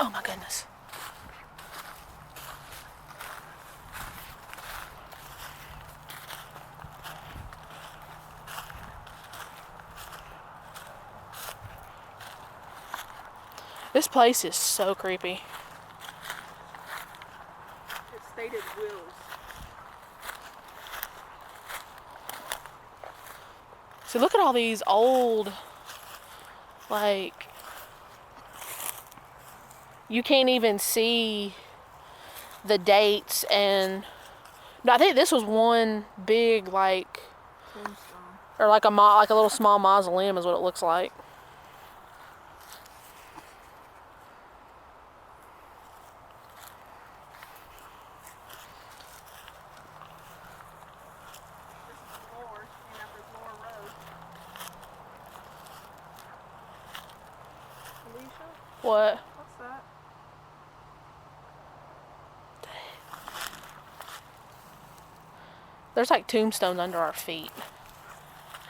Oh my goodness. This place is so creepy. It stated wills. So look at all these old, like, you can't even see the dates, and I think this was one big, like, Tombstone. or like like a little small mausoleum is what it looks like. This is Lower, and after Lower Road. Alicia? What? What's that? There's like tombstones under our feet.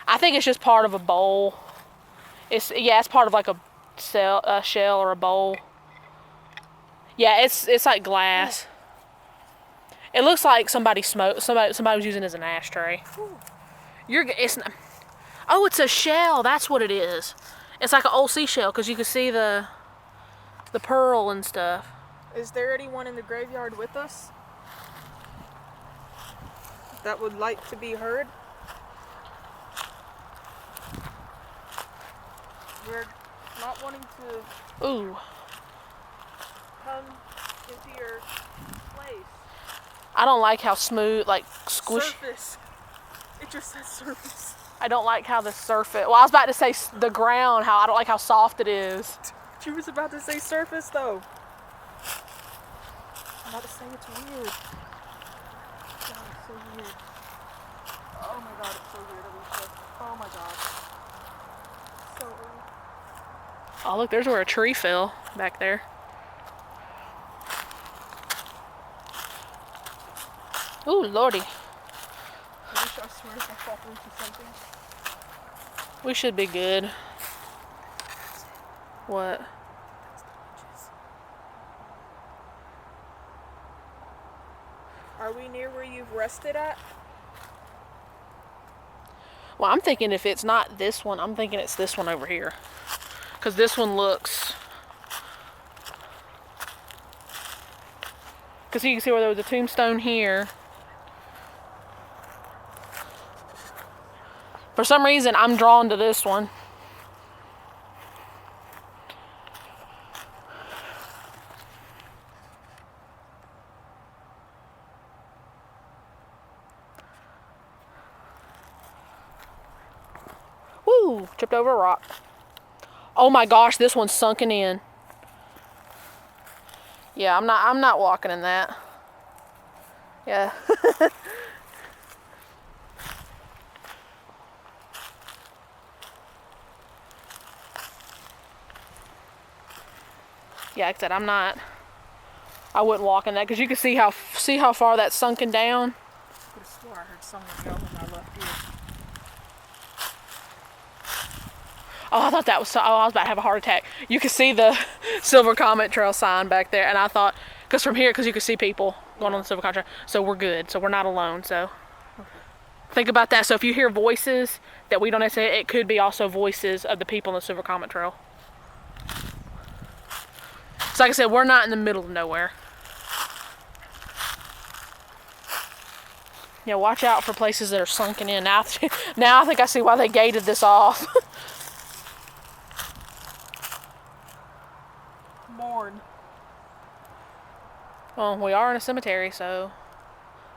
I think it's just part of a bowl. It's part of like a shell or a bowl. Yeah, it's like glass. It looks like somebody smoked. Somebody was using it as an ashtray. Ooh. Oh, it's a shell. That's what it is. It's like an old seashell because you can see the pearl and stuff. Is there anyone in the graveyard with us that would like to be heard? We're not wanting to Ooh. come into your place. I don't like how smooth, like squish. Surface. It just says surface. I don't like how the surface. Well, I was about to say the ground. How I don't like how soft it is. She was about to say surface though. I'm about to say it's weird. God, it's so weird. Oh my god, it's so weird, Alicia. Oh my god. So weird. Oh, look, there's where a tree fell back there. Ooh, lordy. Alicia, I swear if I fall into something. We should be good. What? That's the witches. Are we near where you've rested at? Well, I'm thinking if it's not this one, I'm thinking it's this one over here. Because this one looks... Because you can see where there was a tombstone here. For some reason, I'm drawn to this one. Woo! Tripped over a rock. Oh my gosh, this one's sunken in. Yeah, I'm not walking in that. Yeah. Yeah, like I said, I wouldn't walk in that because you can see how far that's sunken down. I could have swore I heard someone yell when I left here. Oh, I thought that was I was about to have a heart attack. You could see the Silver Comet Trail sign back there, and I thought, because you could see people going on the Silver Comet Trail, so we're good, so we're not alone, so. Okay. Think about that. So if you hear voices that we don't necessarily, it could be also voices of the people on the Silver Comet Trail. So like I said, we're not in the middle of nowhere. Yeah, watch out for places that are sunken in. Now I think I see why they gated this off. Mourn. Well, we are in a cemetery, so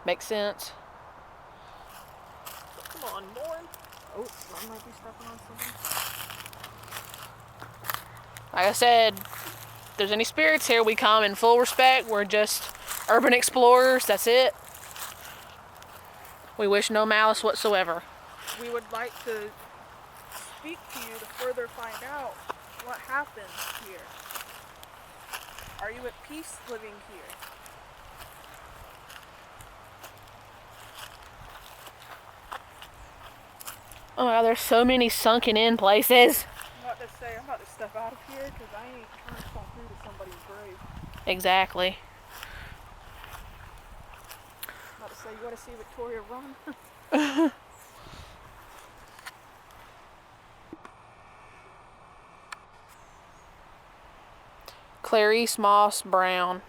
makes sense. Come on, mourn. Oh, I might be stepping on something. Like I said, if there's any spirits here, we come in full respect. We're just urban explorers. That's it. We wish no malice whatsoever. We would like to speak to you to further find out what happened here. Are you at peace living here? Oh my God, there's so many sunken in places. I'm about to step out of here because I ain't trying to fall through to somebody's grave. grave. Exactly. About to say, you want to see Victoria run? Clarice Moss Brown.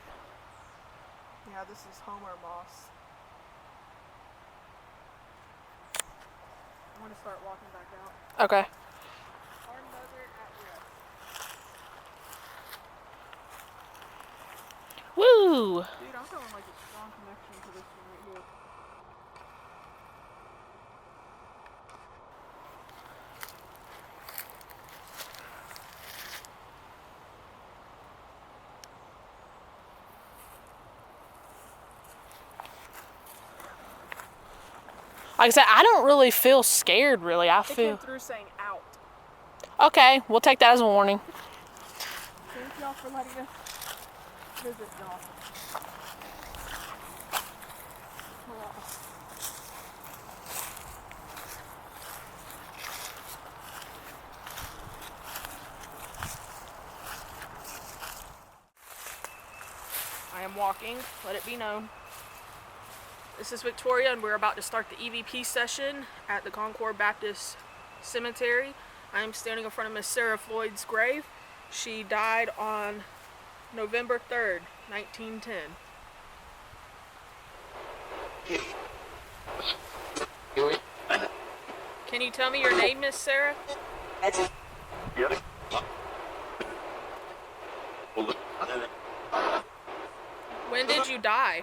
Yeah, this is Homer Moss. I'm going to start walking back out. Okay. Hard desert at rest. Woo! Dude, I'm feeling like a strong connection to this one right here. Like I said, I don't really feel scared, really. I It feel... came through saying out. Okay, we'll take that as a warning. Thank y'all for letting us visit y'all. I am walking, let it be known. This is Victoria, and we're about to start the EVP session at the Concord Baptist Cemetery. I am standing in front of Miss Sarah Floyd's grave. She died on November 3rd, 1910. Can you tell me your name, Miss Sarah? When did you die?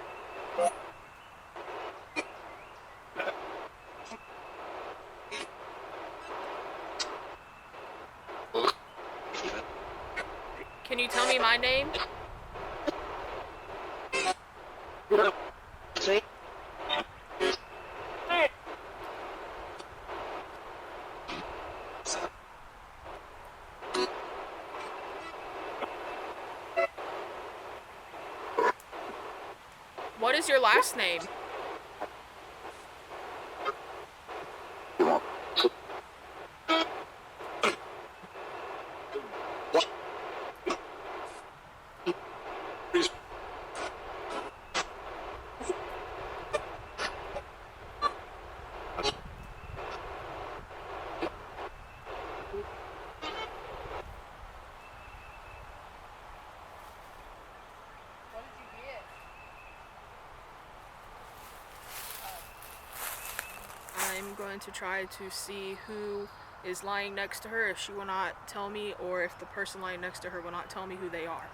Can you tell me my name? What is your last name? I'm going to try to see who is lying next to her, if she will not tell me, or if the person lying next to her will not tell me who they are.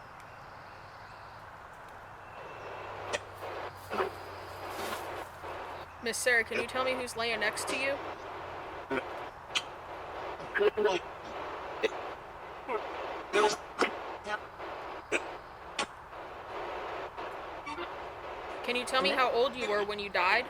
Miss Sarah, can you tell me who's laying next to you? Can you tell me how old you were when you died?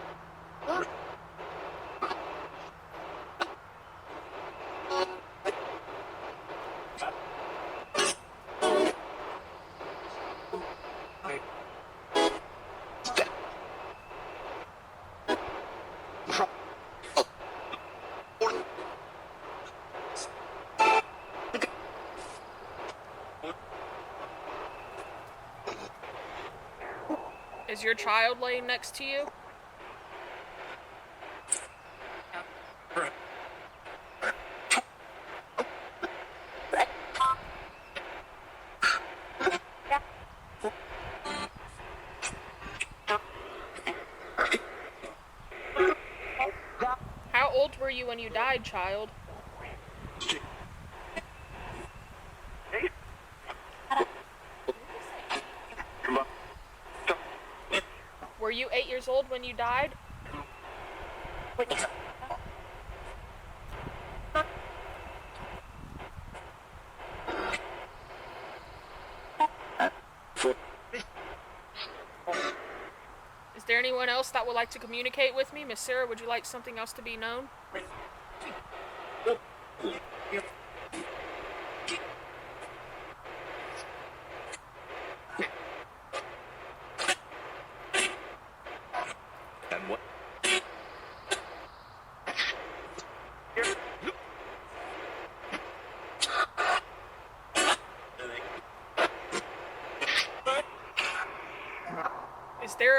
Is your child laying next to you? How old were you when you died, child? Were you 8 years old when you died? Is there anyone else that would like to communicate with me? Miss Sarah, would you like something else to be known?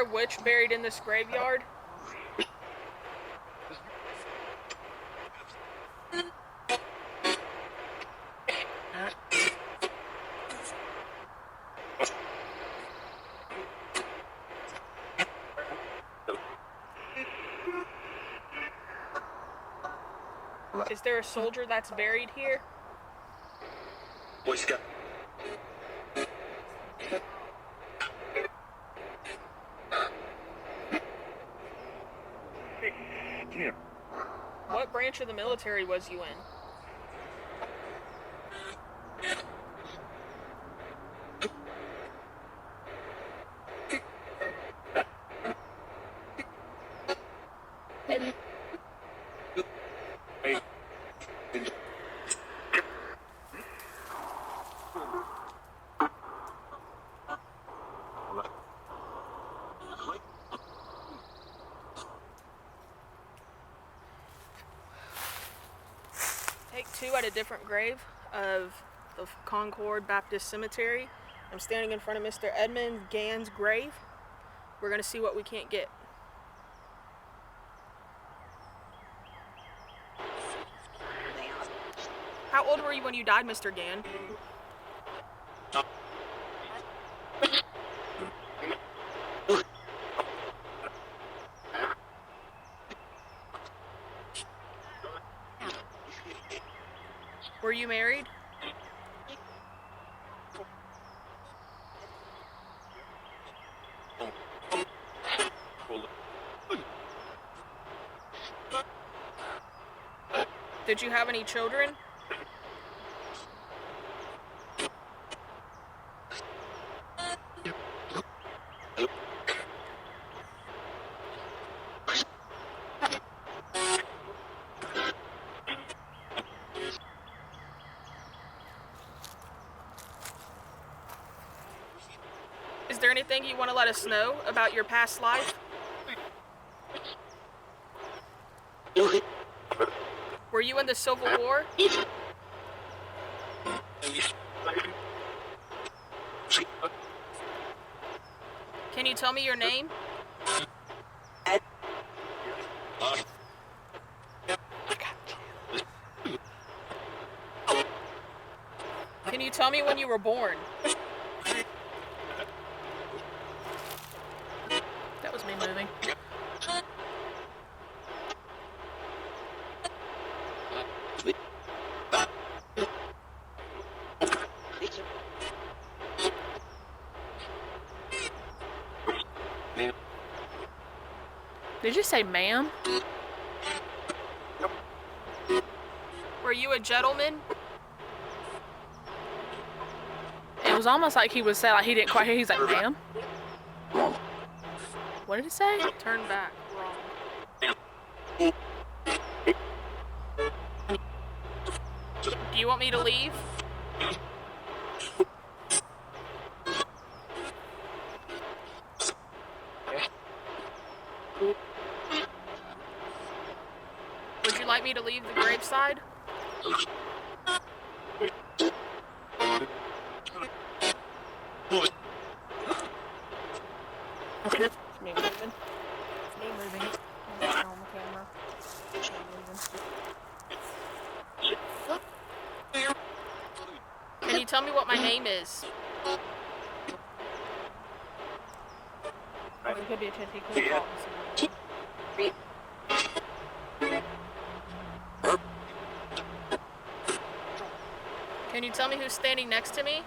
there a witch buried in this graveyard? Is there a soldier that's buried here? Boy Scout. Come here. What branch of the military was you in? Take 2 at a different grave of the Concord Baptist Cemetery. I'm standing in front of Mr. Edmund Gann's grave. We're going to see what we can't get. How old were you when you died, Mr. Gann? Were you married? Did you have any children? Is there anything you want to let us know about your past life? Were you in the Civil War? Can you tell me your name? Can you tell me when you were born? That was me moving. Did you say ma'am? Were you a gentleman? It was almost like he would say, like he didn't quite hear. He's like, ma'am? What did he say? Turn back. Wrong. Do you want me to leave? Would you like me to leave the graveside? It's me moving. It's me moving. I'm on the camera. It's me moving. Can you tell me what my name is? It could be a chance he could call this. Can you tell me who's standing next to me?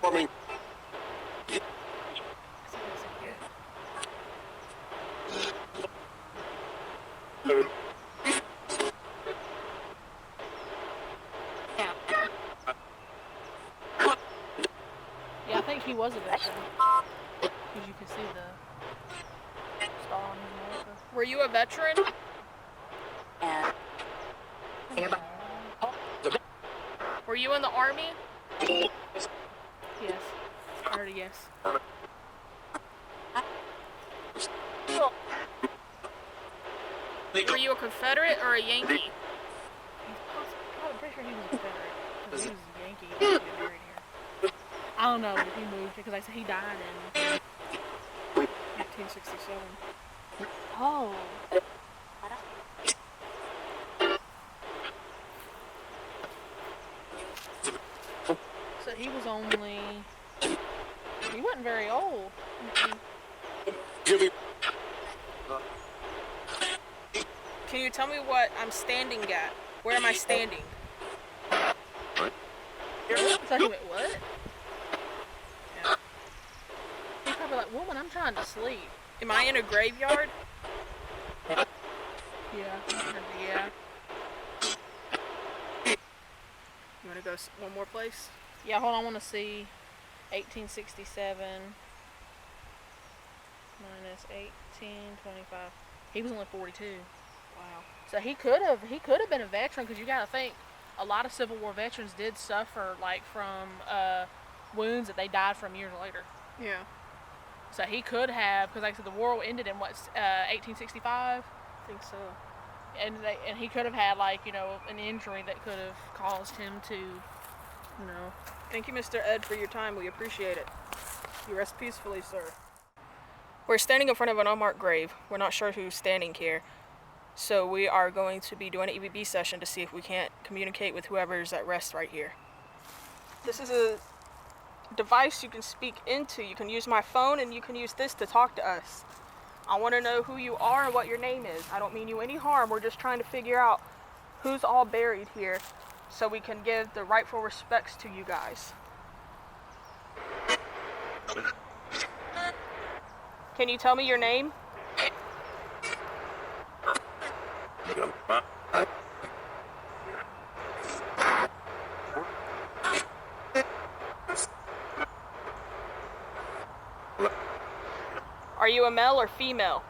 Coming. Yeah, I think he was a veteran. Because you can see the star on his nose. Were you a veteran? Were you in the army? Yes. I heard a yes. Were you a Confederate or a Yankee? He's I'm pretty sure he was a Confederate. Because he was a Yankee. He was buried here. I don't know if he moved because like I said he died in 1867. Oh. So he was only. He wasn't very old. Jimmy. Can you tell me what I'm standing at? Where am I standing? It's like he went, what? Yeah. He's probably like, woman, I'm trying to sleep. Am I in a graveyard? Yeah. Yeah. You want to go one more place? Yeah, hold on, I want to see 1867 minus 1825. He was only 42. Wow. So he could have been a veteran, because you got to think a lot of Civil War veterans did suffer like from wounds that they died from years later. Yeah. So he could have, because like I said, the war ended in 1865, I think so. and he could have had like an injury that could have caused him to, Thank you, Mr. Ed, for your time. We appreciate it. You rest peacefully, sir. We're standing in front of an unmarked grave. We're not sure who's standing here. So we are going to be doing an EVP session to see if we can't communicate with whoever's at rest right here. This is a device you can speak into. You can use my phone and you can use this to talk to us. I want to know who you are and what your name is. I don't mean you any harm. We're just trying to figure out who's all buried here so we can give the rightful respects to you guys. Can you tell me your name? Are you a male or female?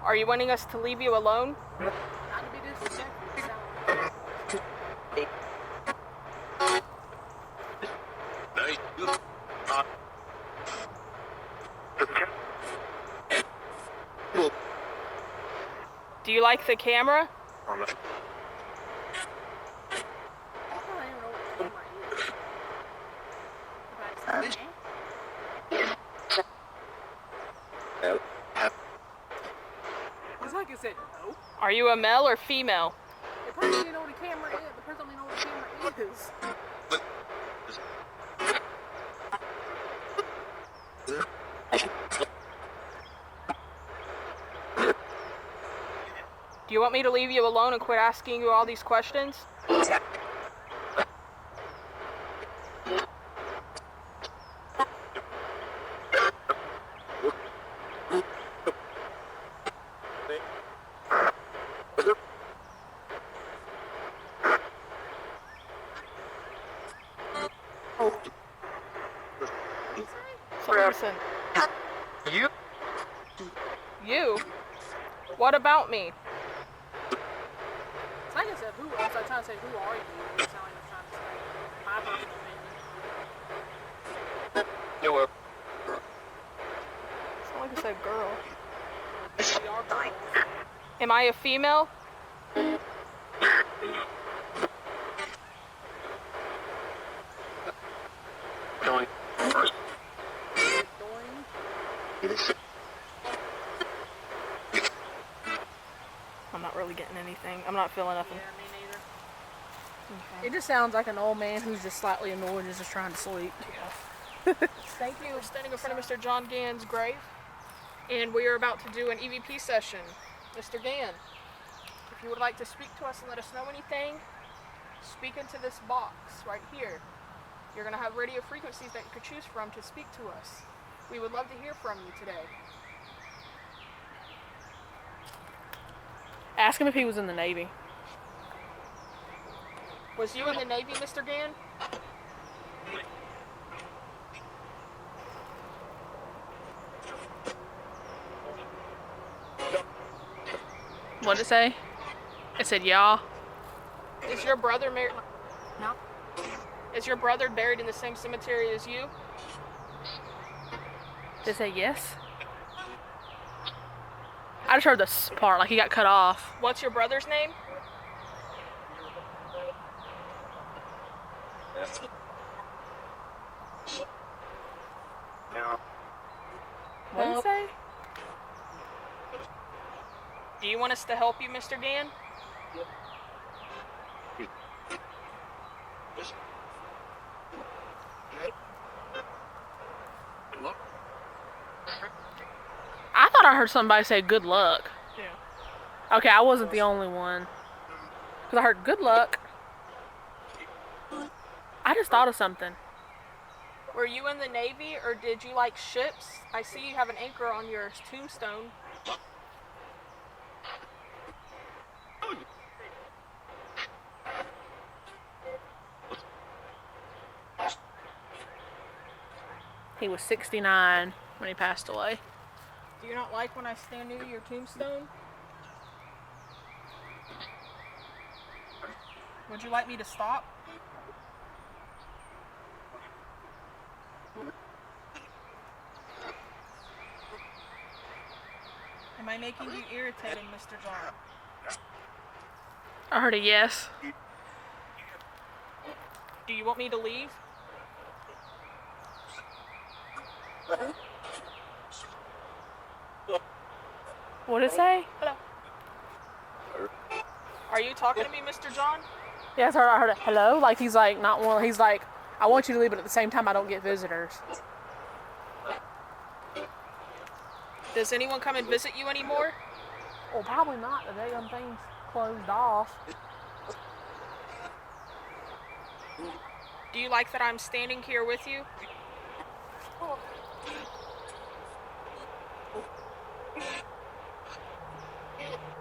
Are you wanting us to leave you alone? not to be disrespectful. Do you like the camera? It's like I said, no. Are you a male or female? The person don't know what a camera is. The person don't know what a camera is. Do you want me to leave you alone and quit asking you all these questions? Listen. You? What about me? It's like I said, who? I was like trying to say, who are you? It sounded like I'm trying to say my personal opinion. It's not like I said girl. We are girls. Am I a female? I'm not really getting anything. I'm not feeling nothing. Yeah, me neither. Okay. It just sounds like an old man who's just slightly annoyed and is just trying to sleep. Yeah. Thank you. We're standing in front of Mr. John Gann's grave, and we are about to do an EVP session. Mr. Gann, if you would like to speak to us and let us know anything, speak into this box right here. You're going to have radio frequencies that you could choose from to speak to us. We would love to hear from you today. Ask him if he was in the Navy. Was you in the Navy, Mr. Gann? What did it say? It said, yeah. Is your brother married? No. Is your brother buried in the same cemetery as you? Did it say yes? I just heard this part, like he got cut off. What's your brother's name? What did it say? Do you want us to help you, Mr. Dan? I thought I heard somebody say good luck. Yeah. Okay, I wasn't the only one. Because I heard good luck. I just thought of something. Were you in the Navy or did you like ships? I see you have an anchor on your tombstone. He was 69 when he passed away. Do you not like when I stand near your tombstone? Would you like me to stop? Am I making you irritated, Mr. John? I heard a yes. Do you want me to leave? What did it say? Hello. Are you talking to me, Mr. John? Yes, I heard a hello. Like he's like not one. He's like, I want you to leave, but at the same time, I don't get visitors. Does anyone come and visit you anymore? Well, probably not. The damn thing's closed off. Do you like that I'm standing here with you?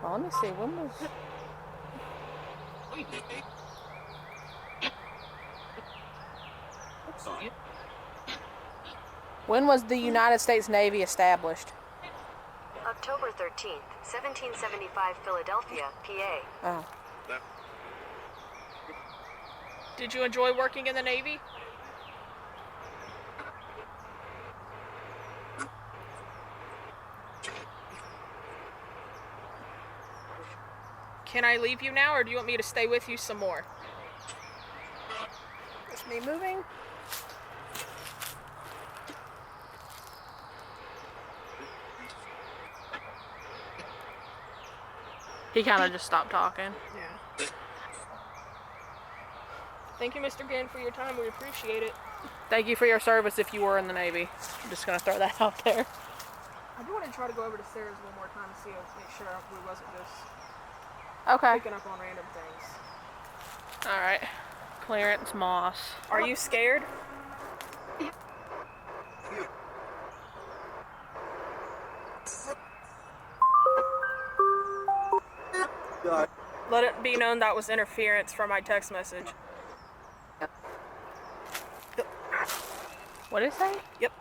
Well, let me see. When was? When was the United States Navy established? October 13th, 1775, Philadelphia, PA. Oh. Did you enjoy working in the Navy? Can I leave you now, or do you want me to stay with you some more? Is me moving? He kind of just stopped talking. Yeah. Thank you, Mr. Gann, for your time. We appreciate it. Thank you for your service if you were in the Navy. I'm just going to throw that out there. I do want to try to go over to Sarah's one more time to see, make sure we wasn't just Okay. picking up on random things. All right. Clarence Moss. Are you scared? Let it be known that was interference from my text message. What did it say? Yep.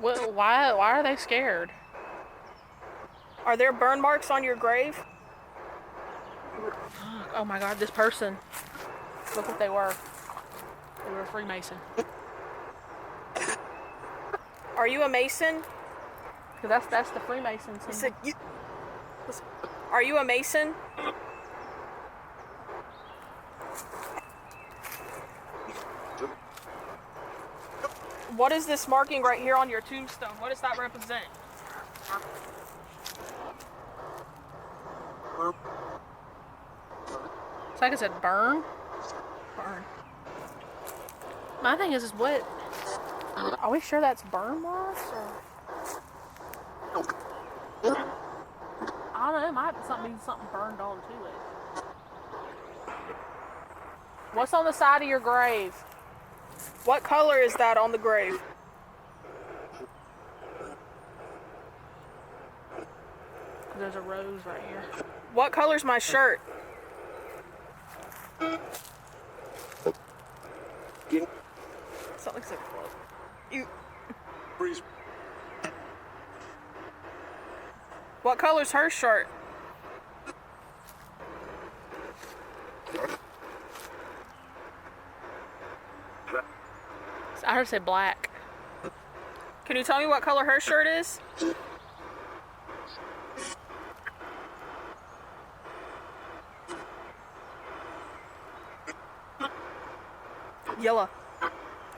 Well, why are they scared? Are there burn marks on your grave? Oh my God, this person. Look what they were. They were a Freemason. Are you a Mason? Cause that's the Freemason symbol. Are you a Mason? What is this marking right here on your tombstone? What does that represent? It's like it said burn. Burn. My thing is what? Are we sure that's burn moss? Or? I don't know. It might be something burned onto it. What's on the side of your grave? What color is that on the grave? There's a rose right here. What color's my shirt? Something's like you. Freeze. What color's her shirt? I heard it say black. Can you tell me what color her shirt is? Yellow.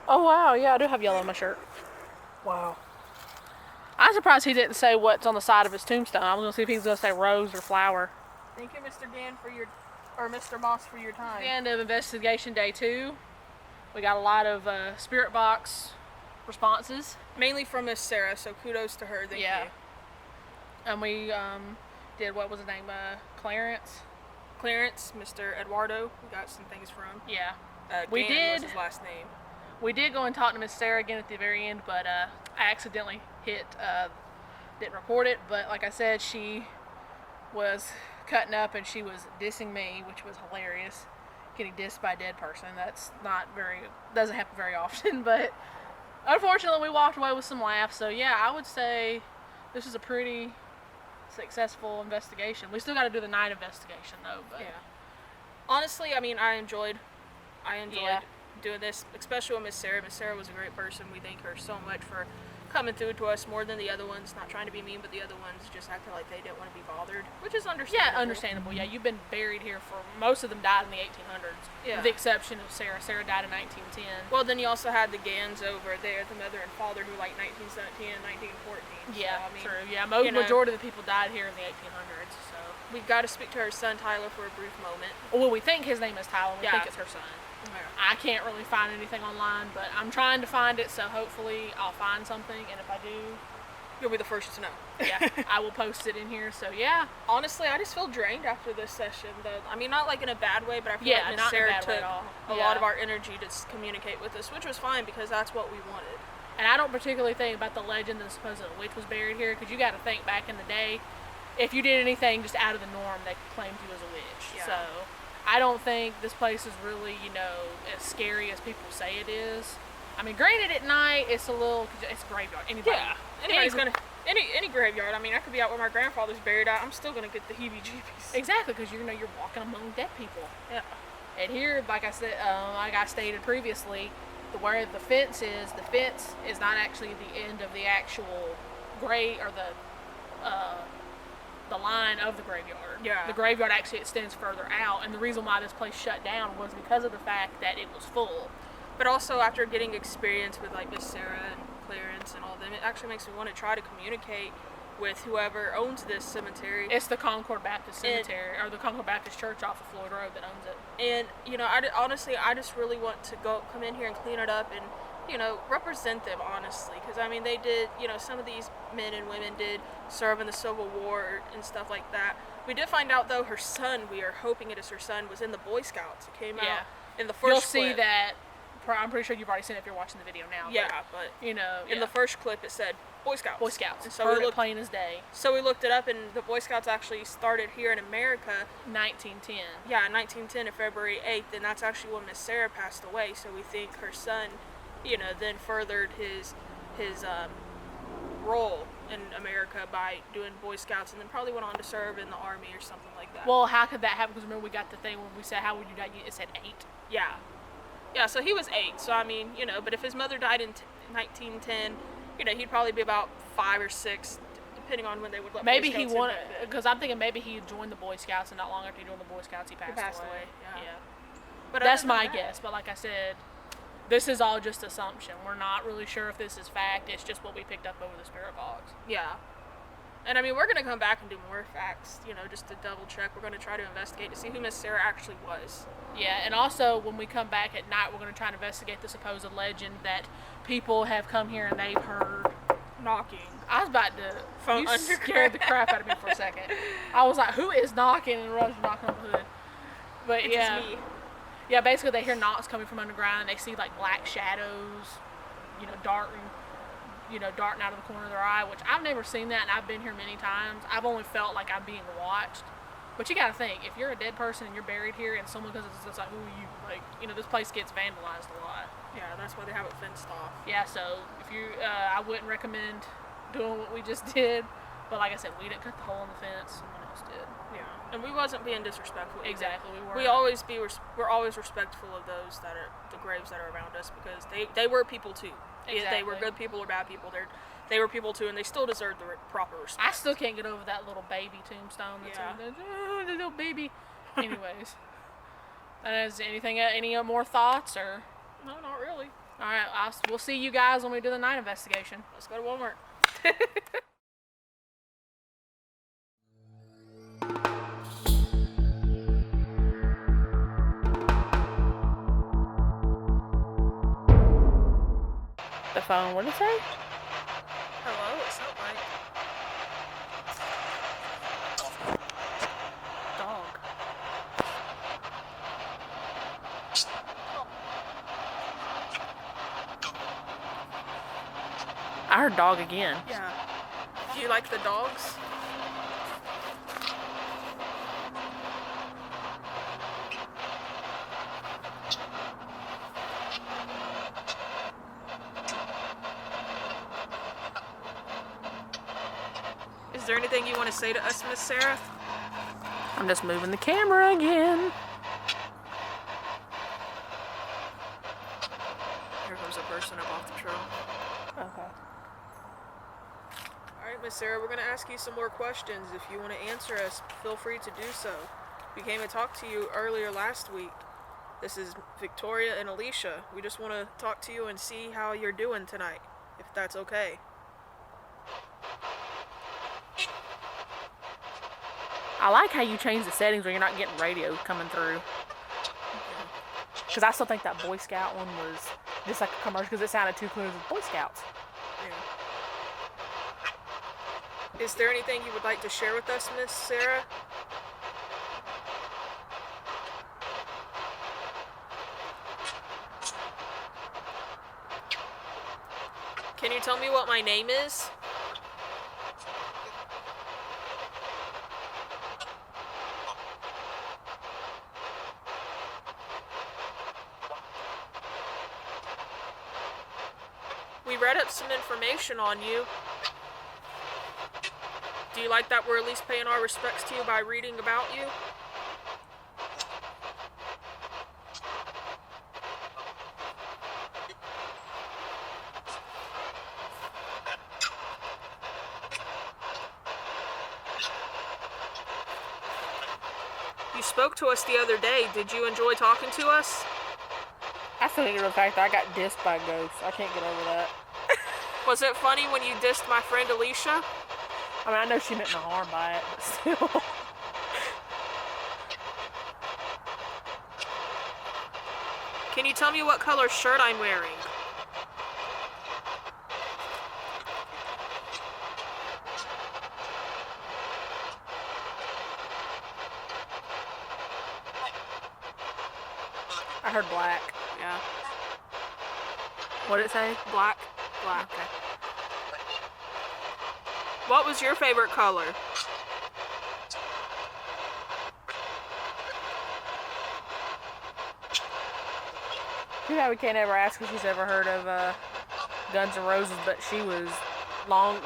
Oh wow, yeah, I do have yellow on my shirt. Wow. I'm surprised he didn't say what's on the side of his tombstone. I was gonna see if he was gonna say rose or flower. Thank you, Mr. Dan, or Mr. Moss, for your time. The end of investigation day 2. We got a lot of spirit box responses. Mainly from Miss Sarah, so kudos to her. Thank you. And we did, what was his name? Clarence. Clarence, Mr. Eduardo, we got some things from. Yeah. We Dan was his last name. We did go and talk to Miss Sarah again at the very end, but I accidentally didn't record it. But like I said, she was cutting up and she was dissing me, which was hilarious. Getting dissed by a dead person, doesn't happen very often, but unfortunately we walked away with some laughs. So yeah, I would say this is a pretty successful investigation. We still got to do the night investigation though. But yeah. Honestly, I mean, I enjoyed doing this, especially with Miss Sarah. Miss Sarah was a great person. We thank her so much for coming through to us more than the other ones. Not trying to be mean, but the other ones just acted like they didn't want to be bothered, which is understandable. Yeah, understandable. Yeah, you've been buried here for, most of them died in the 1800s. Yeah. With the exception of Sarah. Sarah died in 1910. Well, then you also had the Gans over there, the mother and father, who like 1917 and 1914. Yeah, so, I mean, true. Yeah, majority of the people died here in the 1800s. So we got to speak to her son Tyler for a brief moment. well, we think his name is Tyler. We think it's her son. Yeah. I can't really find anything online, but I'm trying to find it, so hopefully I'll find something, and if I do, You'll be the first to know. yeah, I will post it in here. So yeah, Honestly, I just feel drained after this session. Though, I mean, not like in a bad way, but I feel Yeah, like Miss not in a Sarah bad way took at all. a Yeah. lot of our energy to communicate with us, which was fine because that's what we wanted. and I don't particularly think about the legend that the supposed witch was buried here, because you got to think back in the day, if you did anything just out of the norm, they claimed you as a witch. Yeah. So I don't think this place is really, as scary as people say it is. I mean, granted, at night it's a little, it's a graveyard. Anybody's gonna any graveyard. I mean, I could be out where my grandfather's buried at. I'm still gonna get the heebie-jeebies. Exactly, because you're walking among dead people. Yeah. And here, like I said, like I stated previously, where the fence is not actually the end of the actual grave or the line of the graveyard. Yeah. The graveyard actually extends further out, and the reason why this place shut down was because of the fact that it was full. But also after getting experience with like Miss Sarah and Clarence and all them, it actually makes me want to try to communicate with whoever owns this cemetery. It's the Concord Baptist Cemetery, or the Concord Baptist Church off of Floyd Road that owns it. And honestly, I just really want to come in here and clean it up and represent them honestly, because I mean they did, some of these men and women did serve in the Civil War and stuff like that. We did find out though her son, we are hoping it is her son, was in the Boy Scouts. It came out in the first You'll clip. see that. I'm pretty sure you've already seen it if you're watching the video now. Yeah, but in the first clip it said Boy Scouts. Boy Scouts. And so Heard we it looked plain as day. So we looked it up, and the Boy Scouts actually started here in America. 1910. Yeah, 1910 of February 8th, and that's actually when Miss Sarah passed away. So we think her son, then furthered his role in America by doing Boy Scouts, and then probably went on to serve in the Army or something like that. Well, how could that happen? Because remember we got the thing when we said, how would you die? It said 8. Yeah. Yeah, so he was 8. So, I mean, but if his mother died in 1910, he'd probably be about 5 or 6, depending on when they would let Maybe Boy he Scouts in wanted, back then. because I'm thinking maybe he joined the Boy Scouts, and not long after he joined the Boy Scouts, he passed away. Yeah. But That's other my than that- guess. But like I said, this is all just assumption. We're not really sure if this is fact. It's just what we picked up over the spirit box. Yeah. And I mean, we're going to come back and do more facts, just to double check. We're going to try to investigate to see who Miss Sarah actually was. Yeah, and also when we come back at night, we're going to try and investigate the supposed legend that people have come here and they've heard Knocking. I was about to. From You underground. scared the crap out of me for a second. I was like, "Who is knocking?" And Rose was knocking on the hood. But It's yeah, me. yeah. Basically, they hear knocks coming from underground, and they see like black shadows, darting out of the corner of their eye. Which I've never seen that, and I've been here many times. I've only felt like I'm being watched. But you gotta think, if you're a dead person and you're buried here, and someone goes, it's like, who are you? Like, this place gets vandalized a lot. Yeah, that's why they have it fenced off. Yeah, so if you, I wouldn't recommend doing what we just did. But like I said, we didn't cut the hole in the fence. Someone else did. Yeah, and we wasn't being disrespectful. either. Exactly, we weren't. We're always respectful of those that are the graves that are around us, because they were people too. They were Exactly. good people or bad people. They were people too, and they still deserve the proper respect. I still can't get over that little baby tombstone. That's Yeah. the little baby. Anyways. And is any more thoughts or? No, not really. All right, we'll see you guys when we do the night investigation. Let's go to Walmart. The phone. What did it say? Hello, it's not Mike. Dog. I heard dog again. Yeah. Do you like the dogs? Is there anything you want to say to us, Miss Sarah? I'm just moving the camera again. Here comes a person up off the trail. Okay. Alright, Miss Sarah, we're going to ask you some more questions. If you want to answer us, feel free to do so. We came to talk to you earlier last week. This is Victoria and Alicia. We just want to talk to you and see how you're doing tonight, if that's okay. I like how you change the settings when you're not getting radio coming through. Because I still think that Boy Scout one was just like a commercial because it sounded too clear with Boy Scouts. Yeah. Is there anything you would like to share with us, Miss Sarah? Can you tell me what my name is? We read up some information on you. Do you like that we're at least paying our respects to you by reading about you? You spoke to us the other day. Did you enjoy talking to us? I still think of the fact that I got dissed by ghosts. I can't get over that. Was it funny when you dissed my friend Alicia? I mean, I know she meant no harm by it, but still. Can you tell me what color shirt I'm wearing? I heard black. Yeah. What did it say? Black. Black. Okay. What was your favorite color? You know, we can't ever ask if she's ever heard of Guns N' Roses, but she was long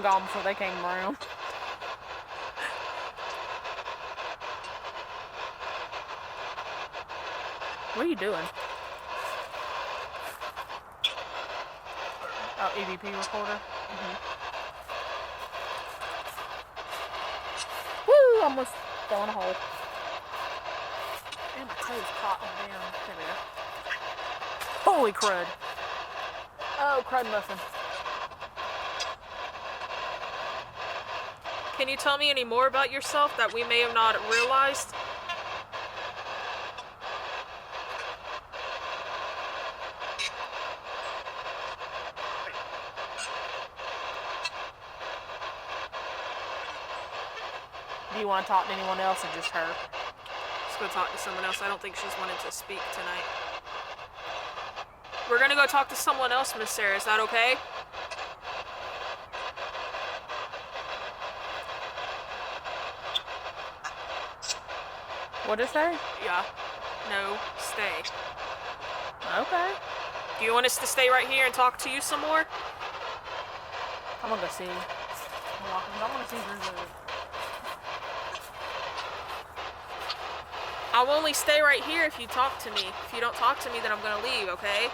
gone before they came around. What are you doing? Oh, EVP recorder? Woo! Almost fell in a hole. And my toes caught on down. There we go. Holy crud. Oh, crud muffin. Can you tell me any more about yourself that we may have not realized? Do you want to talk to anyone else or just her? Let's go talk to someone else. I don't think she's wanted to speak tonight. We're gonna go talk to someone else, Miss Sarah. Is that okay? What'd it say? Yeah. No. Stay. Okay. Do you want us to stay right here and talk to you some more? I'm gonna go see. I want to see if there's a... I'll only stay right here if you talk to me. If you don't talk to me, then I'm gonna leave, okay?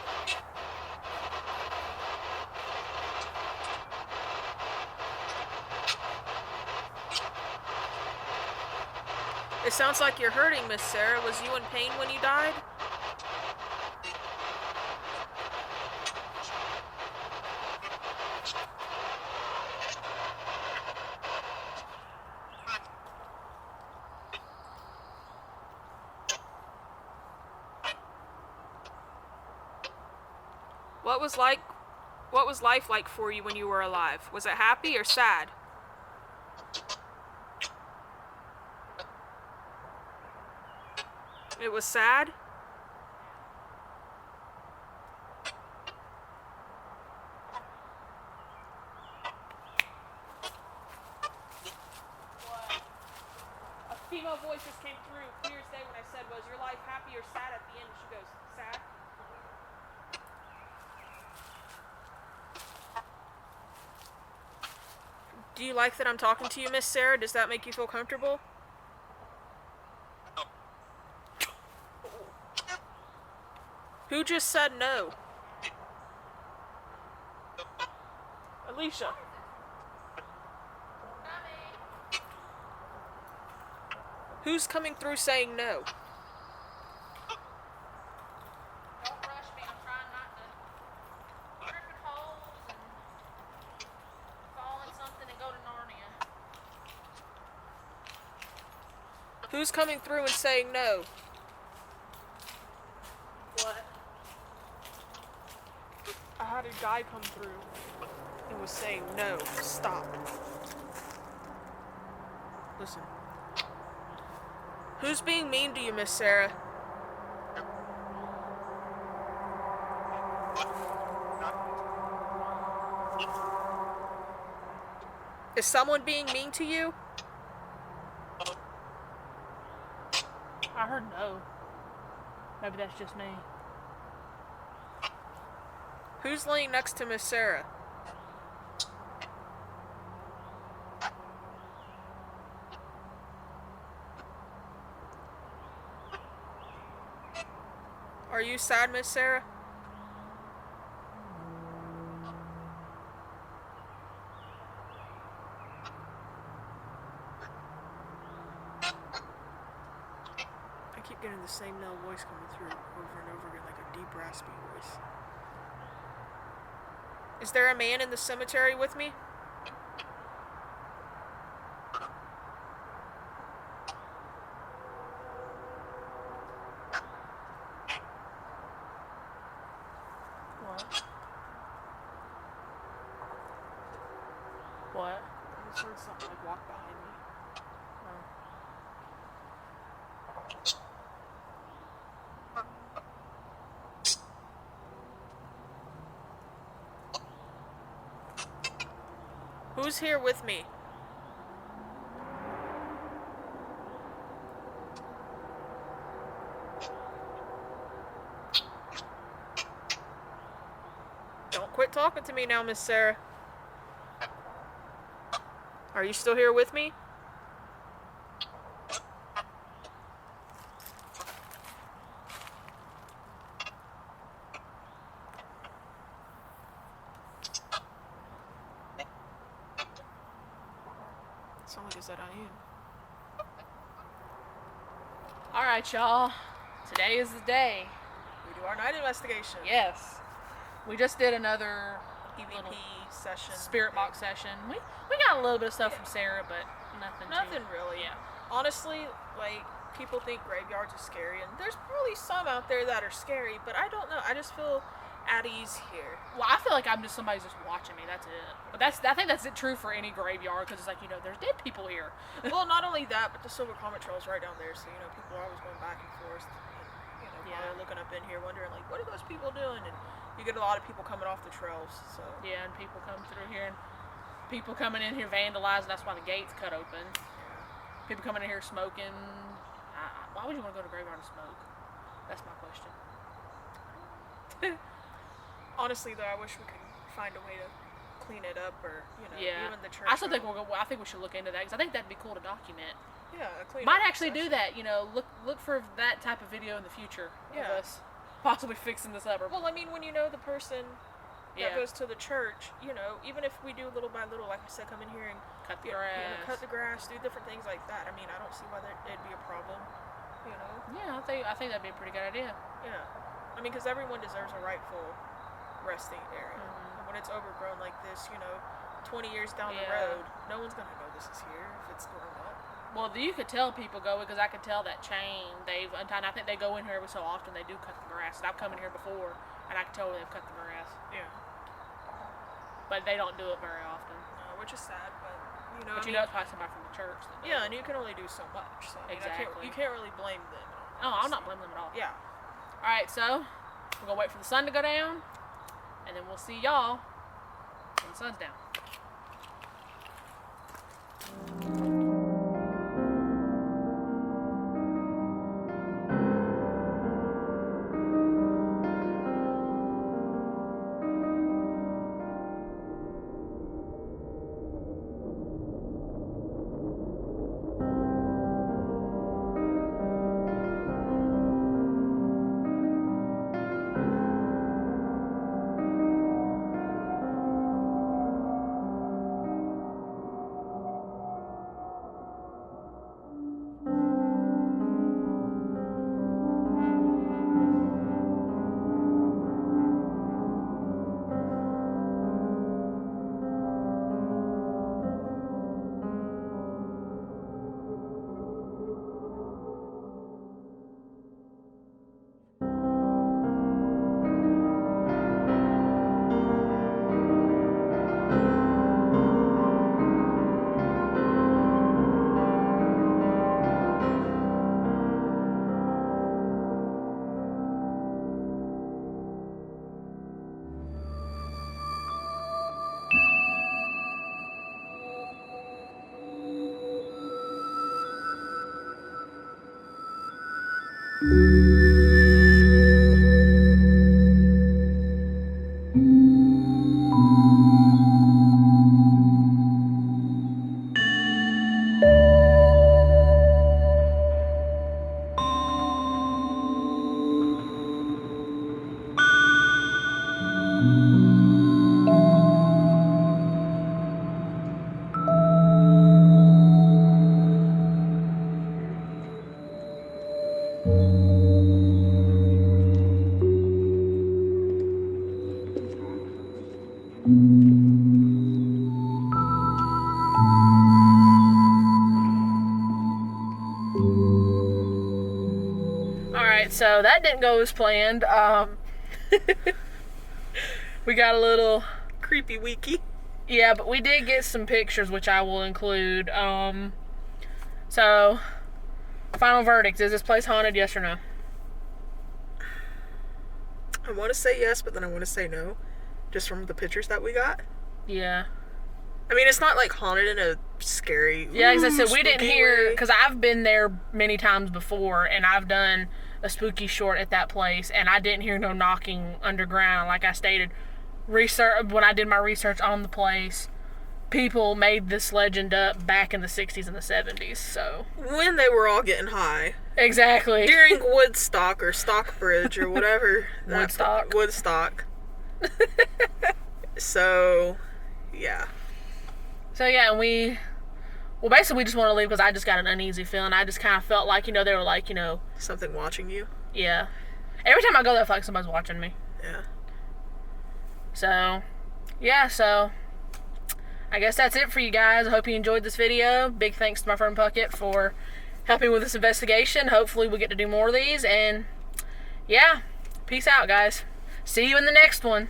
It sounds like you're hurting, Miss Sarah. Was you in pain when you died? What was life like for you when you were alive? Was it happy or sad? It was sad? A female voice just came through clear as day when I said, was your life happy or sad at the end? She goes, sad? Do you like that I'm talking to you, Miss Sarah? Does that make you feel comfortable? Who just said no? Alicia. Who's coming through saying no? Don't rush me. I'm trying not to trip in holes and fall in something and go to Narnia. Who's coming through and saying no? What? I had a guy come through and was saying no, stop. Listen. Who's being mean to you, Miss Sarah? Is someone being mean to you? I heard no. Maybe that's just me. Who's laying next to Miss Sarah? Are you sad, Miss Sarah? I keep getting the same male voice coming through over and over again, like a deep, raspy voice. Is there a man in the cemetery with me? What? What? I just heard something like walk behind me. Who's here with me? Don't quit talking to me now, Miss Sarah. Are you still here with me? Someone just said I am. Alright, y'all. Today is the day. We do our night investigation. Yes. We just did another EVP little session. spirit box session. We got a little bit of stuff from Sarah, but nothing really. Yeah. Honestly, like, people think graveyards are scary, and there's probably some out there that are scary, but I don't know. I just feel at ease here. Well, I feel like I'm just somebody's just watching me. That's it. But I think that's it true for any graveyard because it's like there's dead people here. Well, not only that, but the Silver Comet Trail's right down there, so people are always going back and forth. And, probably looking up in here, wondering like, what are those people doing? And you get a lot of people coming off the trails. So yeah, and people come through here, and people coming in here vandalizing. That's why the gates cut open. People coming in here smoking. Why would you want to go to a graveyard and smoke? That's my question. Honestly, though, I wish we could find a way to clean it up, or even the church. I still think I think we should look into that because I think that'd be cool to document. Yeah, clean. Might actually do that. Look for that type of video in the future. Yeah. Of us possibly fixing this up. Well, I mean, when you know the person, that goes to the church, you know, even if we do little by little, like I said, come in here and Cut the you know, grass. cut the grass, do different things like that. I mean, I don't see why it'd be a problem, you know. Yeah, I think that'd be a pretty good idea. Yeah, I mean, because everyone deserves a rightful resting area. And when it's overgrown like this, you know, 20 years down the road, no one's gonna know this is here if it's grown up. Well, you could tell people go because I could tell that chain they've untied. I think they go in here every so often. They do cut the grass. And I've come in here before, and I can tell they've cut the grass. Yeah. But they don't do it very often. Which is sad, but you know. But you know, it's probably somebody from the church. That does Yeah, it. and you can only do so much. So I mean, Exactly. you can't really blame them. Oh, I'm not blaming them at all. Yeah. All right, so we're gonna wait for the sun to go down, and then we'll see y'all when the sun's down. Alright, so that didn't go as planned. We got a little Creepy weeky. yeah, but we did get some pictures which I will include. So final verdict, is this place haunted, yes or no? I want to say yes, but then I want to say no, just from the pictures that we got. Yeah. I mean, it's not like haunted in a scary. Yeah, as I said, we didn't spooky hear, way. because I've been there many times before, and I've done a spooky short at that place, and I didn't hear no knocking underground. Like I stated, when I did my research on the place, people made this legend up back in the 60s and the 70s, so. When they were all getting high. Exactly. During Woodstock or Stockbridge or whatever. Woodstock. Woodstock. So, yeah. So yeah, and well, basically we just want to leave because I just got an uneasy feeling. I just kind of felt like, they were like, Something watching you. yeah. Every time I go there, I feel like somebody's watching me. Yeah. So, yeah, so I guess that's it for you guys. I hope you enjoyed this video. Big thanks to my friend Puckett for helping with this investigation. Hopefully we get to do more of these, and yeah, peace out, guys. See you in the next one.